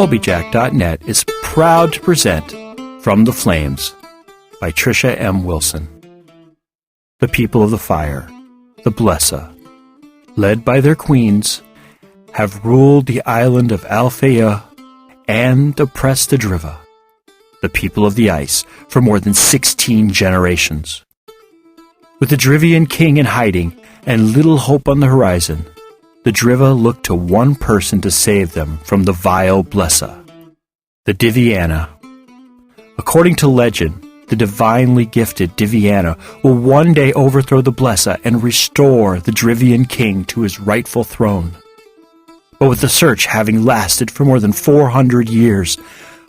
Colbyjack.net is proud to present From the Flames by Trisha M. Wilson. The people of the fire, the Blesa, led by their queens, have ruled the island of Alfeyju and oppressed the Driva, the people of the ice, for more than 16 generations. With the Drivian King in hiding and little hope on the horizon, the Driva looked to one person to save them from the vile Blesa, the Diviana. According to legend, the divinely gifted Diviana will one day overthrow the Blesa and restore the Drivian King to his rightful throne. But with the search having lasted for more than 400 years,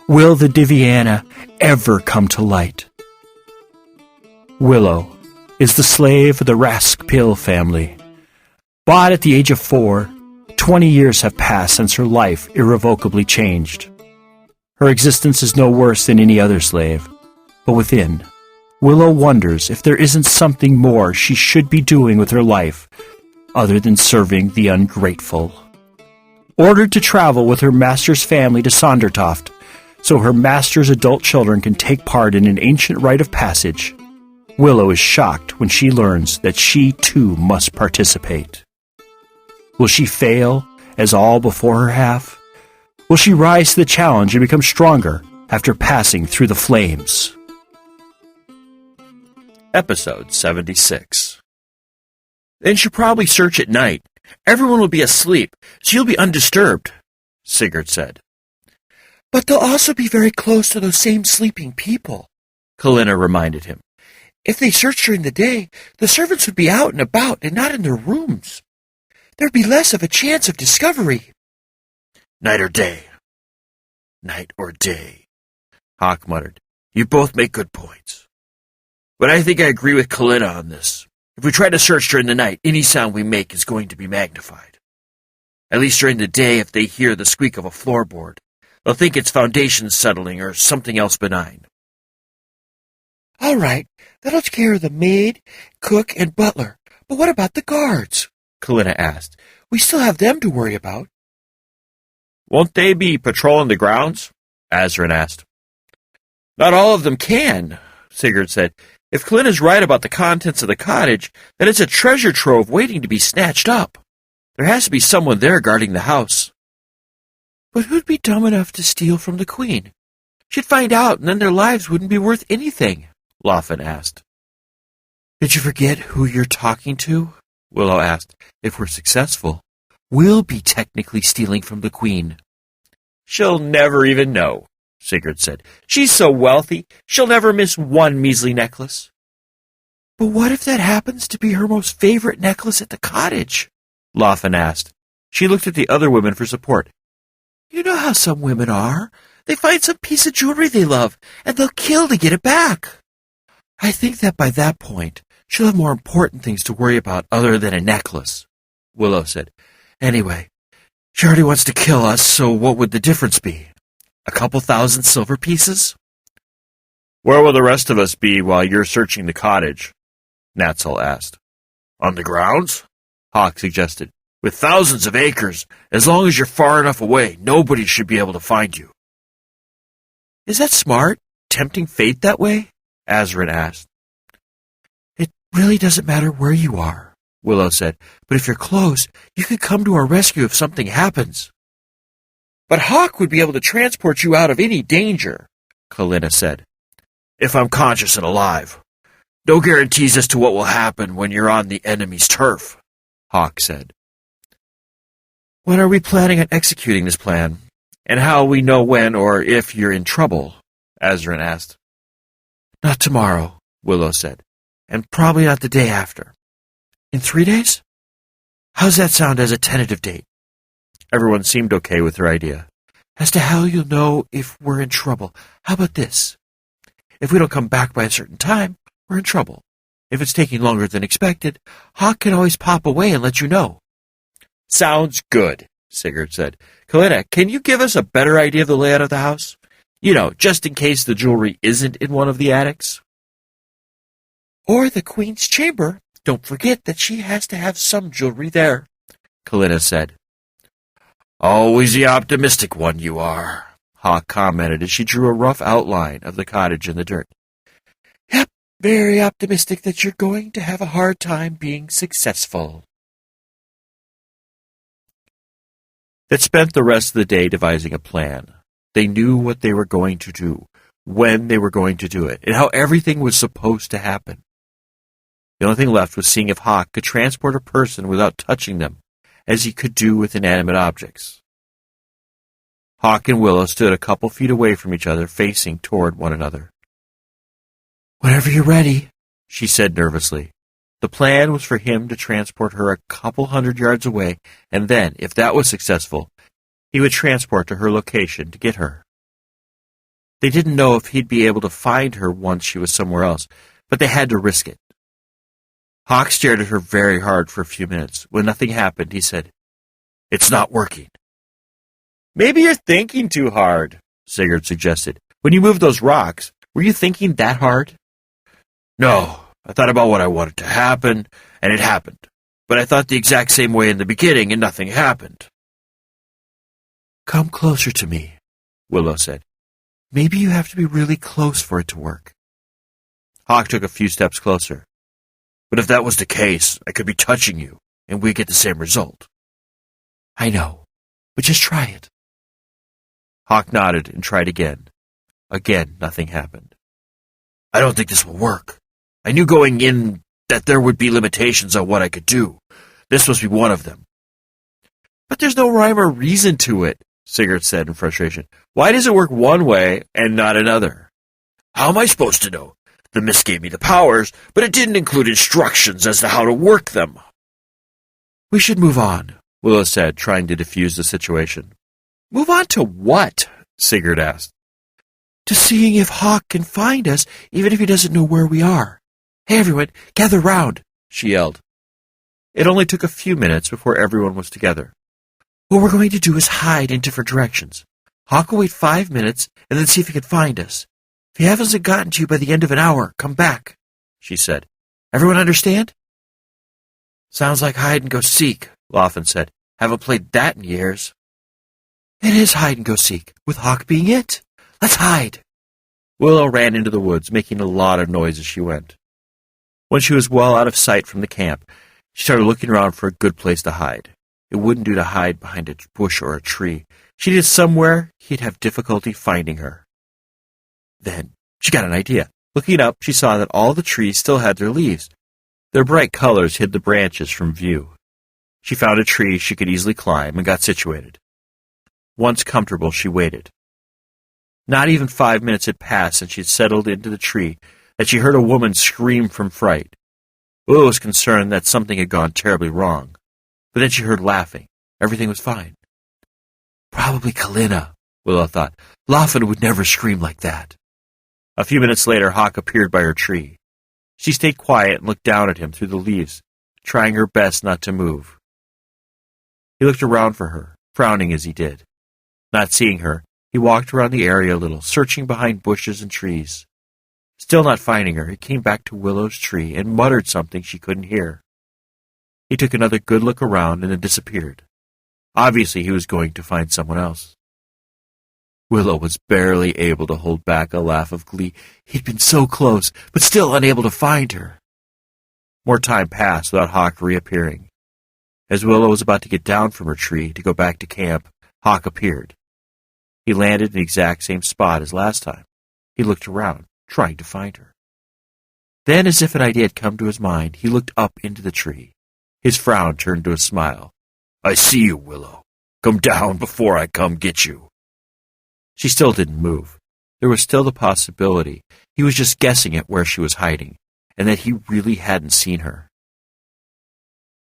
will the Diviana ever come to light? Willow is the slave of the Raskpil family. Bought at the age of 4, 20 years have passed since her life irrevocably changed. Her existence is no worse than any other slave, but within, Willow wonders if there isn't something more she should be doing with her life other than serving the ungrateful. Ordered to travel with her master's family to Sondertoft, so her master's adult children can take part in an ancient rite of passage, Willow is shocked when she learns that she too must participate. Will she fail, as all before her have? Will she rise to the challenge and become stronger after passing through the flames? Episode 76. Then she'll probably search at night. Everyone will be asleep, so you'll be undisturbed, Sigurd said. But they'll also be very close to those same sleeping people, Kalina reminded him. If they searched during the day, the servants would be out and about and not in their rooms. There'd be less of a chance of discovery. Night or day? Night or day, Hawk muttered. You both make good points. But I think I agree with Kalina on this. If we try to search during the night, any sound we make is going to be magnified. At least during the day, if they hear the squeak of a floorboard, they'll think it's foundations settling or something else benign. All right, that'll take care of the maid, cook, and butler. But what about the guards? Kalina asked. We still have them to worry about. Won't they be patrolling the grounds? Azrin asked. Not all of them can, Sigurd said. If Kalina's right about the contents of the cottage, then it's a treasure trove waiting to be snatched up. There has to be someone there guarding the house. But who'd be dumb enough to steal from the queen? She'd find out, and then their lives wouldn't be worth anything, Loffen asked. Did you forget who you're talking to? Willow asked. If we're successful, we'll be technically stealing from the queen. She'll never even know, Sigurd said. She's so wealthy, she'll never miss one measly necklace. But what if that happens to be her most favorite necklace at the cottage? Loffen asked. She looked at the other women for support. You know how some women are. They find some piece of jewelry they love, and they'll kill to get it back. I think that by that point, she'll have more important things to worry about other than a necklace, Willow said. Anyway, she already wants to kill us, so what would the difference be? A couple thousand silver pieces? Where will the rest of us be while you're searching the cottage? Natzel asked. On the grounds? Hawk suggested. With thousands of acres, as long as you're far enough away, nobody should be able to find you. Is that smart, tempting fate that way? Azrin asked. It really doesn't matter where you are, Willow said, but if you're close, you could come to our rescue if something happens. But Hawk would be able to transport you out of any danger, Kalina said. If I'm conscious and alive. No guarantees as to what will happen when you're on the enemy's turf, Hawk said. When are we planning on executing this plan? And how we know when or if you're in trouble? Azrin asked. Not tomorrow, Willow said, and probably not the day after. In 3 days? How's that sound as a tentative date? Everyone seemed okay with her idea. As to how you'll know if we're in trouble, how about this? If we don't come back by a certain time, we're in trouble. If it's taking longer than expected, Hawk can always pop away and let you know. Sounds good, Sigurd said. Kalina, can you give us a better idea of the layout of the house? You know, just in case the jewelry isn't in one of the attics. Or the queen's chamber. Don't forget that she has to have some jewelry there, Kalina said. Always the optimistic one you are, Hawk commented as she drew a rough outline of the cottage in the dirt. Yep, very optimistic that you're going to have a hard time being successful. They spent the rest of the day devising a plan. They knew what they were going to do, when they were going to do it, and how everything was supposed to happen. The only thing left was seeing if Hawk could transport a person without touching them, as he could do with inanimate objects. Hawk and Willow stood a couple feet away from each other, facing toward one another. Whenever you're ready, she said nervously. The plan was for him to transport her a couple 100 yards away, and then, if that was successful, he would transport to her location to get her. They didn't know if he'd be able to find her once she was somewhere else, but they had to risk it. Hawk stared at her very hard for a few minutes. When nothing happened, he said, It's not working. Maybe you're thinking too hard, Sigurd suggested. When you moved those rocks, were you thinking that hard? No, I thought about what I wanted to happen, and it happened. But I thought the exact same way in the beginning, and nothing happened. Come closer to me, Willow said. Maybe you have to be really close for it to work. Hawk took a few steps closer. But if that was the case, I could be touching you, and we'd get the same result. I know, but just try it. Hawk nodded and tried again. Again, nothing happened. I don't think this will work. I knew going in that there would be limitations on what I could do. This must be one of them. But there's no rhyme or reason to it, Sigurd said in frustration. Why does it work one way and not another? How am I supposed to know? The mist gave me the powers, but it didn't include instructions as to how to work them. We should move on, Willow said, trying to defuse the situation. Move on to what? Sigurd asked. To seeing if Hawk can find us, even if he doesn't know where we are. Hey, everyone, gather round, she yelled. It only took a few minutes before everyone was together. What we're going to do is hide in different directions. Hawk will wait 5 minutes and then see if he can find us. If he hasn't gotten to you by the end of an hour, come back, she said. Everyone understand? Sounds like hide and go seek, Laughlin said. Haven't played that in years. It is hide and go seek, with Hawk being it. Let's hide. Willow ran into the woods, making a lot of noise as she went. When she was well out of sight from the camp, she started looking around for a good place to hide. It wouldn't do to hide behind a bush or a tree. She needed somewhere he'd have difficulty finding her. Then she got an idea. Looking up, she saw that all the trees still had their leaves. Their bright colors hid the branches from view. She found a tree she could easily climb and got situated. Once comfortable, she waited. Not even 5 minutes had passed since she had settled into the tree that she heard a woman scream from fright. Willow was concerned that something had gone terribly wrong, but then she heard laughing. Everything was fine. Probably Kalina, Willow thought. Laughlin would never scream like that. A few minutes later, Hawk appeared by her tree. She stayed quiet and looked down at him through the leaves, trying her best not to move. He looked around for her, frowning as he did. Not seeing her, he walked around the area a little, searching behind bushes and trees. Still not finding her, he came back to Willow's tree and muttered something she couldn't hear. He took another good look around and then disappeared. Obviously, he was going to find someone else. Willow was barely able to hold back a laugh of glee. He'd been so close, but still unable to find her. More time passed without Hawk reappearing. As Willow was about to get down from her tree to go back to camp, Hawk appeared. He landed in the exact same spot as last time. He looked around, trying to find her. Then, as if an idea had come to his mind, he looked up into the tree. His frown turned to a smile. I see you, Willow. Come down before I come get you. She still didn't move. There was still the possibility he was just guessing at where she was hiding, and that he really hadn't seen her.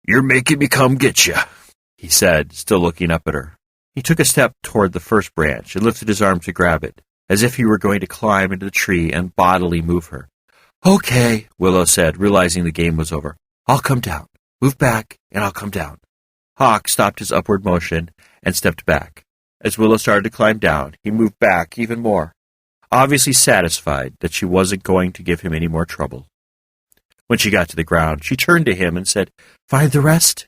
You're making me come get you, he said, still looking up at her. He took a step toward the first branch and lifted his arm to grab it, as if he were going to climb into the tree and bodily move her. Okay, Willow said, realizing the game was over. I'll come down. Move back, and I'll come down. Hawk stopped his upward motion and stepped back. As Willow started to climb down, he moved back even more, obviously satisfied that she wasn't going to give him any more trouble. When she got to the ground, she turned to him and said, Find the rest?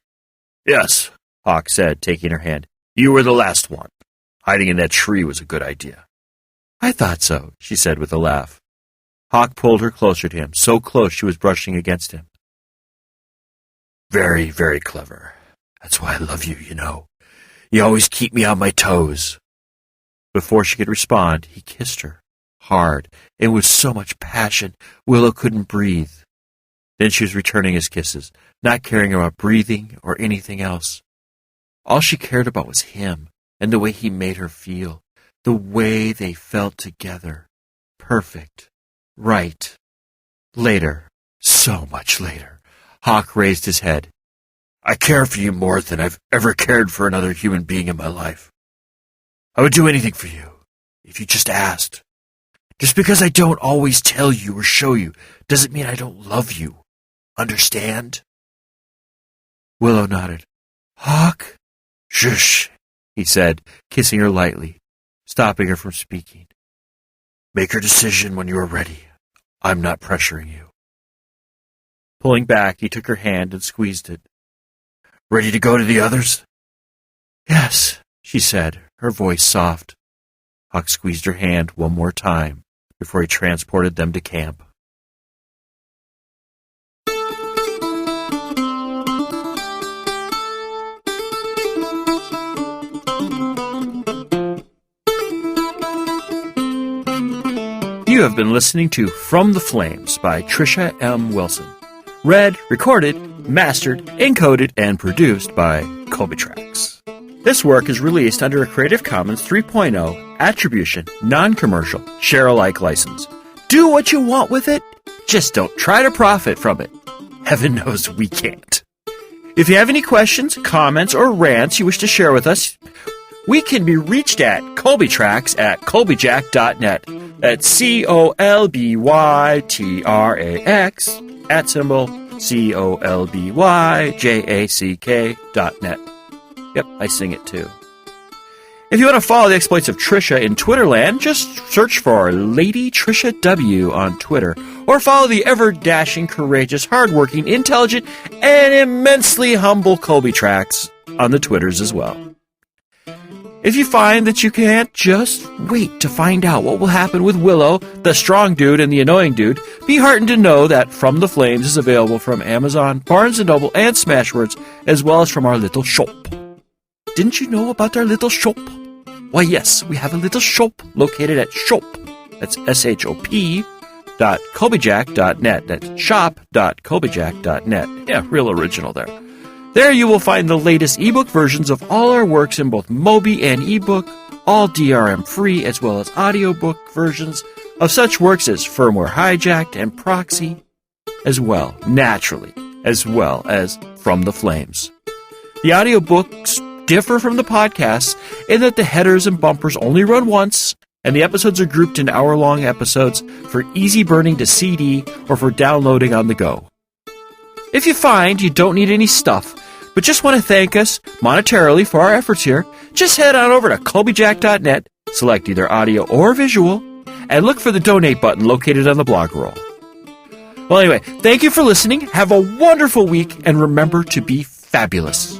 Yes, Hawk said, taking her hand. You were the last one. Hiding in that tree was a good idea. I thought so, she said with a laugh. Hawk pulled her closer to him, so close she was brushing against him. Very, very clever. That's why I love you, you know. You always keep me on my toes. Before she could respond, he kissed her, hard, and with so much passion, Willow couldn't breathe. Then she was returning his kisses, not caring about breathing or anything else. All she cared about was him and the way he made her feel, the way they felt together. Perfect. Right. Later, so much later, Hawk raised his head. I care for you more than I've ever cared for another human being in my life. I would do anything for you, if you just asked. Just because I don't always tell you or show you doesn't mean I don't love you. Understand? Willow nodded. Hawk? Shush, he said, kissing her lightly, stopping her from speaking. Make your decision when you are ready. I'm not pressuring you. Pulling back, he took her hand and squeezed it. Ready to go to the others? Yes, she said, her voice soft. Hawk squeezed her hand one more time before he transported them to camp. You have been listening to From the Flames by Trisha M. Wilson. Read, recorded, mastered, encoded, and produced by Colbyjack.net. This work is released under a Creative Commons 3.0 Attribution, Non-Commercial, Share-alike license. Do what you want with it, just don't try to profit from it. Heaven knows we can't. If you have any questions, comments, or rants you wish to share with us, we can be reached at Colbyjack at Colbyjack.net. That's COLBYTRAX @COLBYJACK.net. Yep, I sing it too. If you want to follow the exploits of Trisha in Twitterland, just search for Lady Trisha W on Twitter, or follow the ever-dashing, courageous, hardworking, intelligent, and immensely humble Colbyjack on the Twitters as well. If you find that you can't, just wait to find out what will happen with Willow, the strong dude and the annoying dude. Be heartened to know that From the Flames is available from Amazon, Barnes & Noble, and Smashwords, as well as from our little shop. Didn't you know about our little shop? Why, yes, we have a little shop located at shop. That's shop.colbyjack.net. That's shop.colbyjack.net. Yeah, real original there. There you will find the latest ebook versions of all our works in both Mobi and ebook, all DRM-free, as well as audiobook versions of such works as Firmware Hijacked and Proxy, as well, naturally, as well as From the Flames. The audiobooks differ from the podcasts in that the headers and bumpers only run once, and the episodes are grouped into hour-long episodes for easy burning to CD or for downloading on the go. If you find you don't need any stuff, but just want to thank us monetarily for our efforts here, just head on over to Colbyjack.net, select either audio or visual, and look for the donate button located on the blog roll. Well, anyway, thank you for listening, have a wonderful week, and remember to be fabulous.